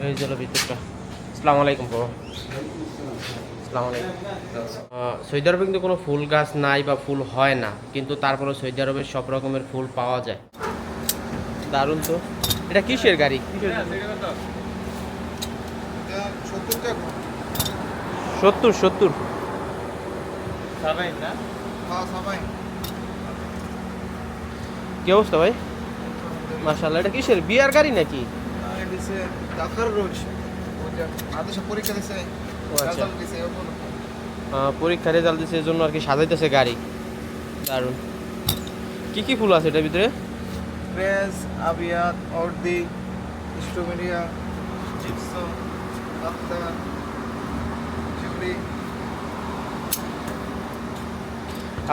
এই যে ভিতরটা। আসসালামু আলাইকুম ব্রো। আসসালামু আলাইকুম। সৌদি আরবে কিন্তু কোনো ফুল গাছ নাই বা ফুল হয় না, কিন্তু তারপরে সৌদি আরবে সব রকমের ফুল পাওয়া যায়। দারুণ তো। এটা কিসের গাড়ি? কিসের? 70। কি অবস্থা ভাই? মাশাআল্লাহ, এটা কিসের বিয়ার গাড়ি নাকি? পরীক্ষা রেজাল্ট দিছে এর জন্য আর কি সাজাইতেছে গাড়ি। দারুণ। কি কি ফুল আছে এটার ভিতরে? ক্রেজ, আবিয়াত, অর্দি, স্ট্রবেরিয়া, জিপসো, আত্তা, জুবলি।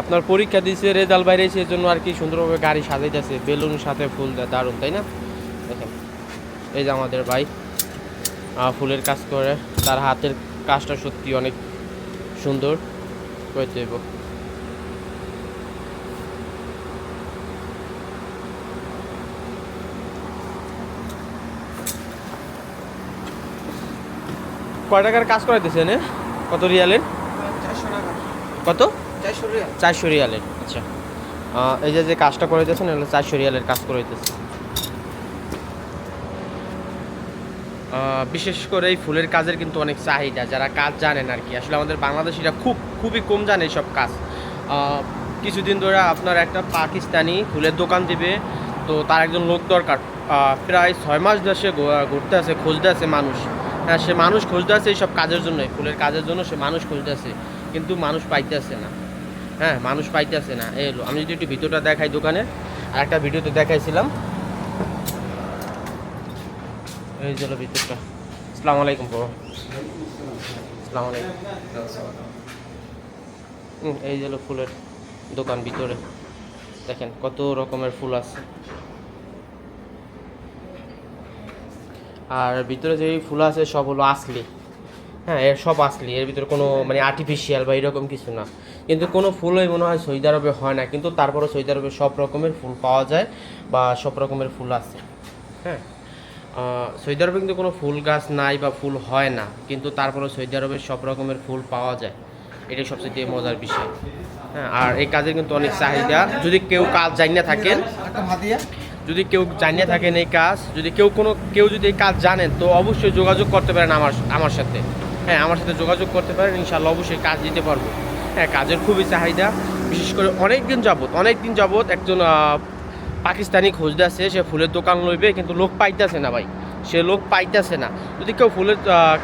আপনার পরীক্ষা দিয়েছে, রেজাল্ট বাইরেছে, এর জন্য আর কি সুন্দরভাবে গাড়ি সাজাইতেছে বেলুন সাথে ফুল দেয়। দারুণ, তাই না? দেখেন, এই যে আমাদের ভাই ফুলের কাজ করে, তার হাতের কাজটা সত্যি অনেক সুন্দর করে দেব। কয় টাকার কাজ করাইতেছে না? কত রিয়ালের? 400 টাকা। কত? 400 রিয়াল। 400 রিয়ালের। আচ্ছা, এই যে কাজটা করাইতেছেন এগুলো 400 রিয়ালের কাজ করাইতেছে। বিশেষ করে এই ফুলের কাজের কিন্তু অনেক চাহিদা, যারা কাজ জানেন আর কি। আসলে আমাদের বাংলাদেশিরা খুবই কম জানে এইসব কাজ। কিছুদিন ধরে আপনার একটা পাকিস্তানি ফুলের দোকান দিবে, তো তার একজন লোক দরকার। প্রায় 6 মাস ধরে সে ঘুরতে আছে, খুঁজতে আছে মানুষ। হ্যাঁ, সে মানুষ খুঁজতে আছে এইসব কাজের জন্য, ফুলের কাজের জন্য সে মানুষ খুঁজতে আছে, কিন্তু মানুষ পাইতেছে না। হ্যাঁ, মানুষ পাইতেছে না। এই হলো, আমি যদি একটু ভিডিওটা দেখাই দোকানের, আর একটা ভিডিওতে দেখাইছিলাম। এই যে ভিতরটা। আসসালামু আলাইকুম ব্রো। আসসালামু আলাইকুম। এই যে ফুলের দোকান, ভিতরে দেখেন কত রকমের ফুল আছে। আর ভিতরে যে ফুল আছে সব হলো আসলি। হ্যাঁ, এর সব আসলি, এর ভিতরে কোনো মানে আর্টিফিশিয়াল বা এরকম কিছু না। কিন্তু কোনো ফুলই মনে হয় সৌদি আরবে হয় না, কিন্তু তারপরে সৌদি আরবে সব রকমের ফুল পাওয়া যায় বা সব রকমের ফুল আছে। হ্যাঁ, সৌদি আরবে কিন্তু কোনো ফুল গাছ নাই বা ফুল হয় না, কিন্তু তারপরে সৌদি আরবে সব রকমের ফুল পাওয়া যায়। এটাই সবচেয়ে মজার বিষয়। হ্যাঁ, আর এই কাজের কিন্তু অনেক চাহিদা। যদি কেউ কাজ জানিয়ে থাকেন, যদি কেউ জানিয়ে থাকেন এই কাজ, যদি কেউ যদি এই কাজ জানেন, তো অবশ্যই যোগাযোগ করতে পারেন আমার সাথে। হ্যাঁ, আমার সাথে যোগাযোগ করতে পারেন, ইনশাআল্লাহ অবশ্যই কাজ দিতে পারবো। হ্যাঁ, কাজের খুবই চাহিদা। বিশেষ করে অনেক দিন যাবত একজন পাকিস্তানি খুঁজতে আছে, সে ফুলের দোকান লইবে, কিন্তু লোক পাইতেছে না ভাই, সে লোক পাইতেছে না। যদি কেউ ফুলের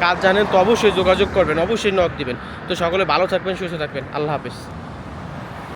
কাজ জানেন তো অবশ্যই যোগাযোগ করবেন, অবশ্যই নক দিবেন। তো সকলে ভালো থাকবেন, সুস্থ থাকবেন। আল্লাহ হাফেজ।